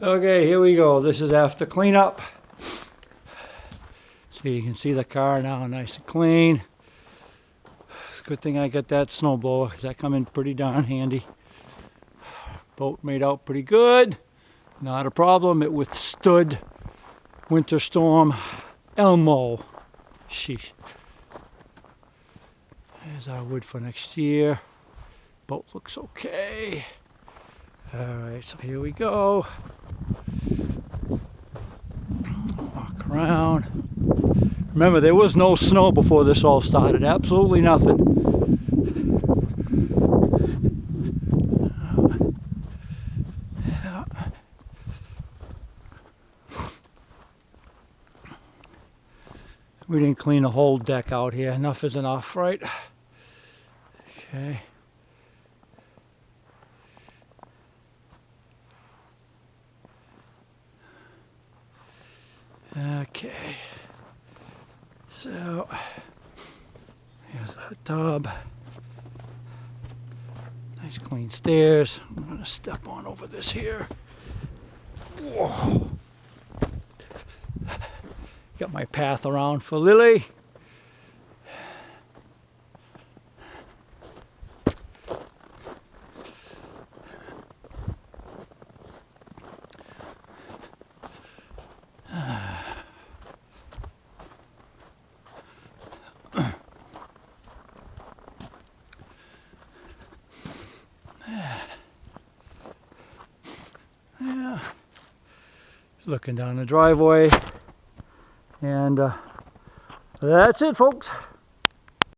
Okay, here we go. This is after cleanup. So you can see the car now nice and clean. It's a good thing I got that snowblower because that come in pretty darn handy. Boat made out pretty good. Not a problem. It withstood winter storm Elmo. Sheesh. There's our wood for next year. Boat looks okay. Alright, so here we go. Walk around. Remember, there was no snow before this all started. Absolutely nothing. We didn't clean the whole deck out here. Enough is enough, right? Okay. Okay. So, here's the tub. Nice clean stairs. I'm going to step on over this here. Whoa. Got my path around for Lily. Yeah. Looking down the driveway. And that's it, folks.